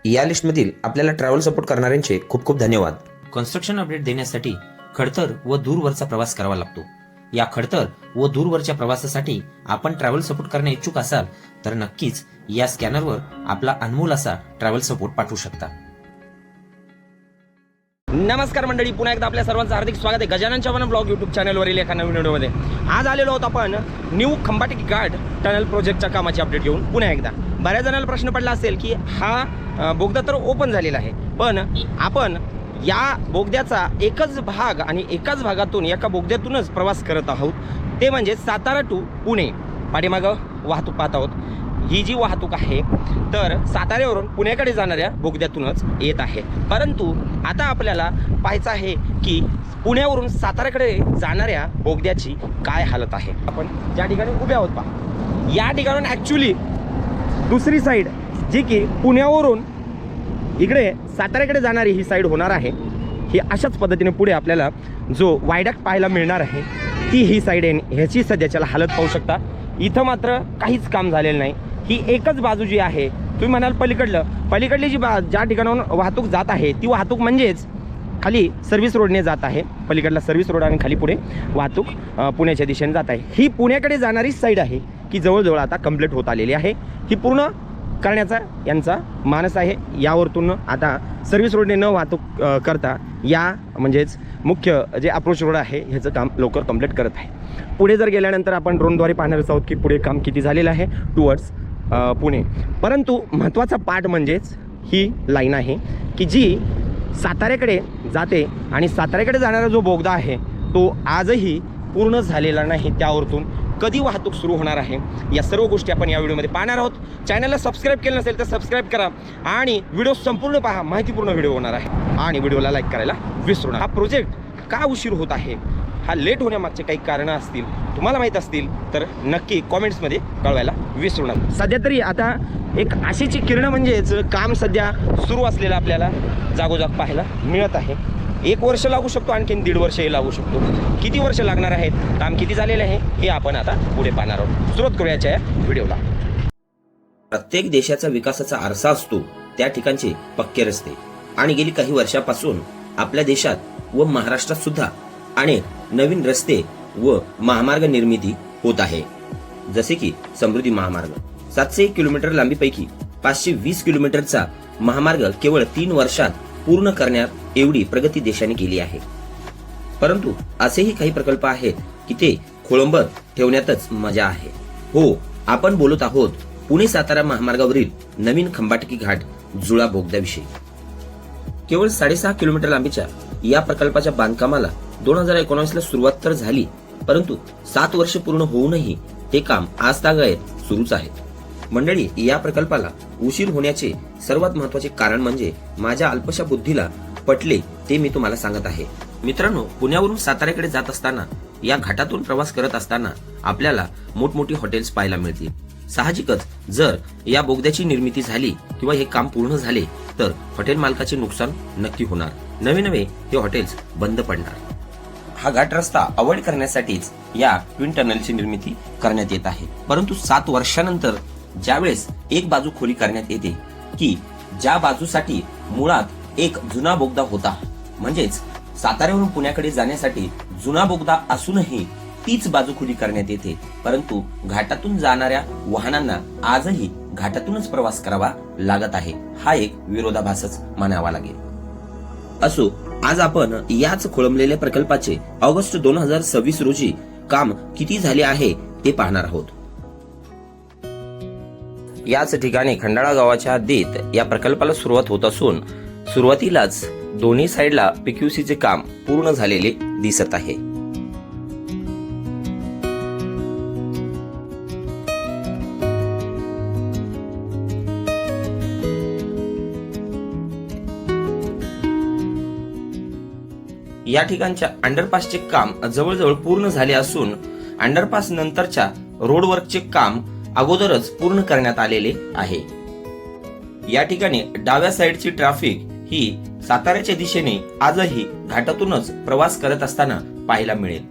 या लिस्टमधील आपल्याला ट्रॅव्हल सपोर्ट करणाऱ्यांचे खूप खूप धन्यवाद. कन्स्ट्रक्शन अपडेट देण्यासाठी खडतर व दूरवरचा प्रवास करावा लागतो. या खडतर व दूरवरच्या प्रवासासाठी आपण ट्रॅव्हल सपोर्ट करणे इच्छुक असाल तर नक्कीच या स्कॅनरवर आपला अनमोल असा ट्रॅव्हल सपोर्ट पाठवू शकता. नमस्कार मंडळी, पुन्हा एकदा आपल्या सर्वांचं हार्दिक स्वागत आहे गजानन चव्हाण ब्लॉग यूट्यूब चॅनलवरील एका नवीन व्हिडिओमध्ये. आज आलेलो आहोत आपण न्यू खंबाटकी घाट टनल प्रोजेक्टच्या कामाची अपडेट घेऊन पुन्हा एकदा. बऱ्याच जणांना प्रश्न पडला असेल की हा बोगदा तर ओपन झालेला आहे, पण आपण या बोगद्याचा एकच भाग आणि एकाच भागातून एका बोगद्यातूनच प्रवास करत आहोत, ते म्हणजे सातारा टू पुणे. पाठीमागं वाहतूक पाहत आहोत. ही जी वाहतूक आहे तर साताऱ्यावरून पुण्याकडे जाणाऱ्या बोगद्यातूनच येत आहे. परंतु आता आपल्याला पाहायचं आहे की पुण्यावरून साताऱ्याकडे जाणाऱ्या बोगद्याची काय हालत आहे. आपण ज्या ठिकाणी उभे आहोत पहा, या ठिकाणून ॲक्च्युली दुसरी साईड जी की पुण्यावरून इकडे साताऱ्याकडे जाणारी ही साईड होणार आहे. ही अशाच पद्धतीने पुढे आपल्याला जो वायडक्ट पाहायला मिळणार आहे ती ही साईड आहे. ह्याची सध्याच्याला हालत पाहू शकता. इथं मात्र काहीच काम झालेलं नाही. ही एकच बाजू जी आहे, तुम्ही म्हणाल पलीकडली जी ज्या ठिकाणाहून वाहतूक जात आहे ती वाहतूक म्हणजेच खाली सर्व्हिस रोडने जात आहे. पलीकडला सर्व्हिस रोड आणि खाली पुढे वाहतूक पुण्याच्या दिशेने जात आहे. ही पुण्याकडे जाणारी साईड आहे की जवळजवळ आता कंप्लीट होत आलेली आहे. ही पूर्ण करण्याचा यांचा मानस आहे. यावरतून आता सर्व्हिस रोडने न वाहतूक करता या म्हणजेच मुख्य जे अप्रोच रोड आहे ह्याचं काम लवकर कंप्लीट करत आहे. पुढे जर गेल्यानंतर आपण ड्रोनद्वारे पाहणारच आहोत की पुढे काम किती झालेलं आहे टुवर्ड्स पुणे. परंतु महत्त्वाचा पार्ट म्हणजेच ही लाईन आहे की जी साताऱ्याकडे जाते आणि साताऱ्याकडे जाणारा जो बोगदा आहे तो आजही पूर्ण झालेला नाही. त्यावरतून कधी वाहतूक सुरू होणार आहे या सर्व गोष्टी आपण या व्हिडिओमध्ये पाहणार आहोत. चॅनलला सबस्क्राईब केलं नसेल तर सबस्क्राईब करा आणि व्हिडिओ संपूर्ण पहा, माहितीपूर्ण व्हिडिओ होणार आहे. आणि व्हिडिओला लाईक करायला विसरू नका. हा प्रोजेक्ट का उशीर होत आहे, हा लेट होण्यामागचे काही कारणं असतील, तुम्हाला माहीत असतील तर नक्की कॉमेंट्समध्ये कळवायला विसरू नका. सध्या तरी आता एक आशेची किरणं म्हणजेच काम सध्या सुरू असलेलं आपल्याला जागोजाग पाहायला मिळत आहे. 1 वर्ष लागू शकतो, आणखीन 1.5 वर्षही लागू शकतो. किती वर्ष लागणार आहेत, काम किती झालेलं आहे हे आपण आता पुढे पाहणार आहोत. सुरुवात करूयाच्या या व्हिडिओला. प्रत्येक देशाचा विकासाचा आरसा असतो त्या ठिकाणचे पक्के रस्ते. आणि गेली काही वर्षापासून आपल्या देशात व महाराष्ट्रात सुद्धा अनेक नवीन रस्ते व महामार्ग निर्मिती होत आहे. जसे की समृद्धी महामार्ग 701 किलोमीटर लांबीपैकी 520 किलोमीटरचा महामार्ग केवळ 3 वर्षात पूर्ण करण्यात एवढी प्रगती देशाने केली आहे. परंतु असेही काही प्रकल्प आहेत की ते खोळंबत ठेवण्यातच मजा आहे. हो, आपण बोलत आहोत पुणे सातारा महामार्गावरील नवीन खंबाटकी घाट जुळा बोगद्याविषयी. केवळ 6.5 किलोमीटर लांबीच्या या प्रकल्पाच्या बांधकामाला 2019ला सुरुवात तर झाली, परंतु 7 वर्ष पूर्ण होऊनही हे काम आजतागायत सुरूच आहे. मंडळी, या प्रकल्पाला उशीर होण्याचे सर्वात महत्त्वाचे कारण म्हणजे माझ्या अल्पशा बुद्धीला पटले ते मी तुम्हाला सांगत आहे. मित्रांनो, पुण्यावरून साताऱ्याकडे जात असताना या घाटातून प्रवास करत असताना आपल्याला मोठमोठी हॉटेल्स पाहायला मिळतील. साहजिकच जर या बोगद्याची निर्मिती झाली किंवा हे काम पूर्ण झाले तर हॉटेल मालकाचे नुकसान नक्की होणार. नवे हे हॉटेल्स बंद पडणार. हा घाट रस्ता अवॉइड करण्यासाठीच या ट्विन टनलची निर्मिती करण्यात येत आहे. परंतु 7 वर्षानंतर ज्यावेळेस एक बाजू खोली करण्यात येते की ज्या बाजूसाठी मुळात एक जुना बोगदा होता, म्हणजेच साताऱ्यावरून पुण्याकडे जाण्यासाठी जुना बोगदा असूनही तीच बाजू खुली करण्यात येते, परंतु घाटातून जाणाऱ्या वाहनांना आजही घाटातूनच प्रवास करावा लागत आहे. हा एक विरोधाभासच मानावा लागेल. असो, आज आपण याच खोळंबलेल्या प्रकल्पाचे ऑगस्ट 2026 रोजी काम किती झाले आहे ते पाहणार आहोत. याच ठिकाणी खंडाळा गावाच्या हद्दीत या प्रकल्पाला सुरुवात होत असून सुरुवातीलाच दोन्ही साईडला पीक्यूसीचे काम पूर्ण झालेले दिसत आहे. या ठिकाणच्या अंडरपासचे काम जवळजवळ पूर्ण झाले असून अंडरपास नंतरच्या रोडवर्कचे काम अगोदरच पूर्ण करण्यात आलेले आहे. या ठिकाणी डाव्या साईडची ट्रॅफिक ही साताऱ्याच्या दिशेने आजही घाटातूनच प्रवास करत असताना पाहायला मिळेल.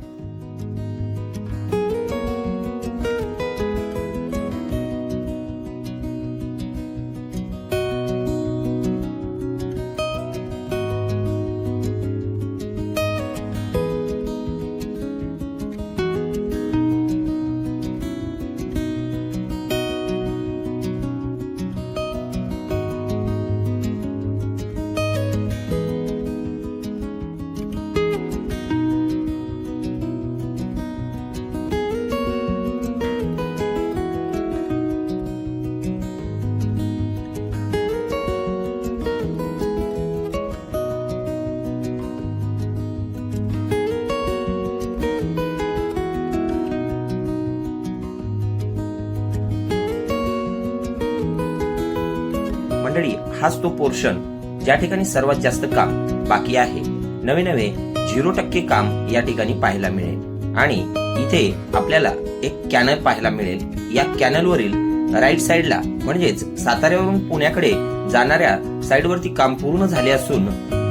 मंडळी, हाच तो पोर्शन ज्या ठिकाणी सर्वात जास्त काम बाकी आहे. नवे 0% काम या ठिकाणी पाहायला मिळेल आणि इथे आपल्याला एक कॅनल पाहायला मिळेल. या कॅनलवरील राईट साइडला म्हणजेच साताऱ्यावरून पुण्याकडे जाणाऱ्या साइडवरती काम पूर्ण झाले असून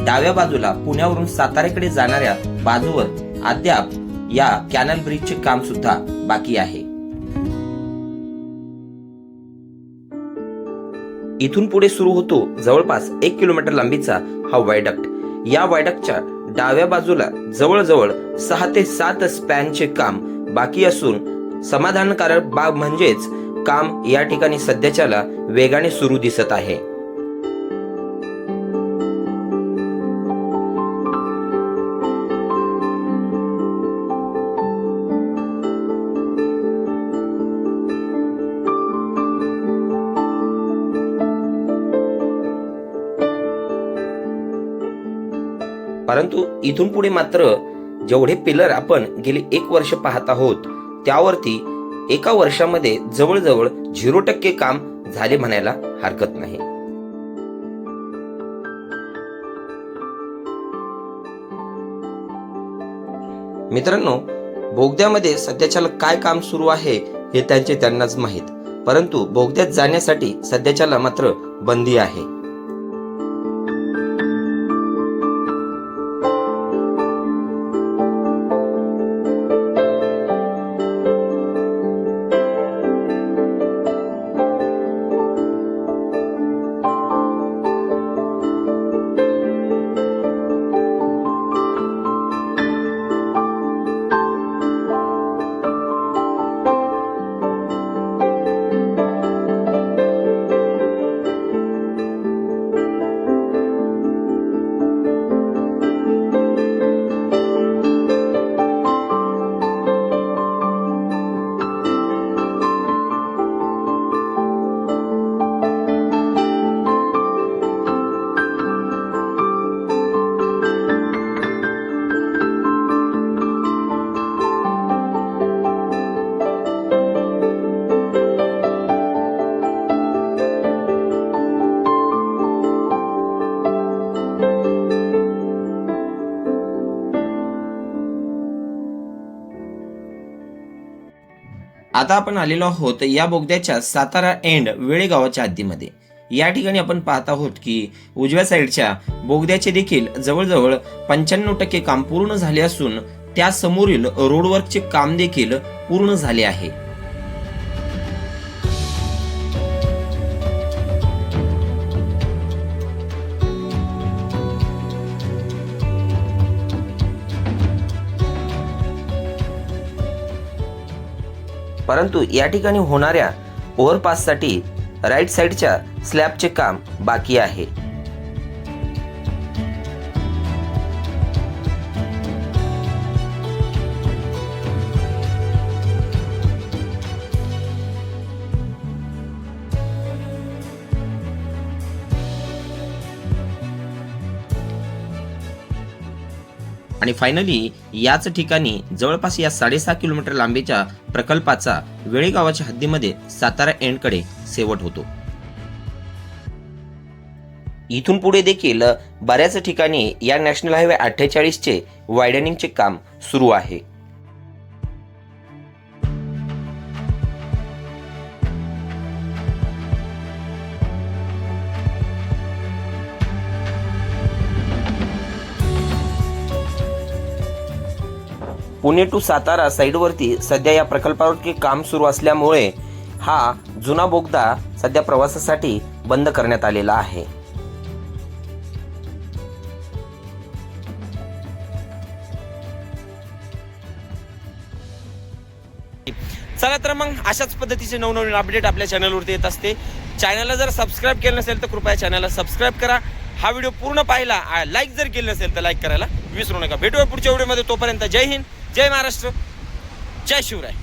डाव्या बाजूला पुण्यावरून साताऱ्याकडे जाणाऱ्या बाजूवर अद्याप या कॅनल ब्रिजचे काम सुद्धा बाकी आहे. इथून पुढे सुरू होतो जवळपास 1 किलोमीटर लांबीचा हा वायडक्ट. या वायडक्टच्या डाव्या बाजूला जवळजवळ 6 ते 7 स्पॅनचे काम बाकी असून समाधानकारक बाब म्हणजेच काम या ठिकाणी सध्याच्याला वेगाने सुरू दिसत आहे. परंतु इथून पुढे मात्र जेवढे पिलर आपण गेली 1 वर्ष पाहत आहोत त्यावरती एका वर्षामध्ये जवळजवळ 0% काम झाले म्हणायला हरकत नाही. मित्रांनो, बोगद्यामध्ये सध्याच्याला काय काम सुरू आहे हे त्यांनाच माहीत, परंतु बोगद्यात जाण्यासाठी सध्याच्याला मात्र बंदी आहे. आता आपण आलेलो आहोत या बोगद्याच्या सातारा एंड वेळेगावाच्या हद्दीमध्ये. या ठिकाणी आपण पाहत आहोत की उजव्या साईडच्या बोगद्याचे देखील जवळजवळ 95% काम पूर्ण झाले असून त्या समोरील रोडवर्कचे काम देखील पूर्ण झाले आहे. परंतु या ठिकाणी होणाऱ्या ओव्हरपाससाठी राईट साईडच्या स्लॅबचे काम बाकी आहे. आणि फायनली याच ठिकाणी जवळपास या 6.5 किलोमीटर लांबीच्या प्रकल्पाचा वेळेगावाच्या हद्दीमध्ये सातारा एंडकडे शेवट होतो. इथून पुढे देखील बऱ्याच ठिकाणी या नॅशनल हायवे 48चे वायडनिंगचे काम सुरू आहे. पुणे टू सातारा साईडवरती सध्या या प्रकल्पावरती काम सुरू असल्यामुळे हा जुना बोगदा सध्या प्रवासासाठी बंद करण्यात आलेला आहे. चला तर मग अशाच पद्धतीचे नवनवीन अपडेट आपल्या चॅनलवरती येत असते. चॅनलला जर सबस्क्राईब केलं नसेल तर कृपया चॅनलला सबस्क्राईब करा. हा व्हिडिओ पूर्ण पाहिला, लाईक जर केलं नसेल तर लाईक करायला विसरू नका. भेटूया पुढच्या व्हिडिओमध्ये. तोपर्यंत जय हिंद, जय महाराष्ट्र, जय शिवराय.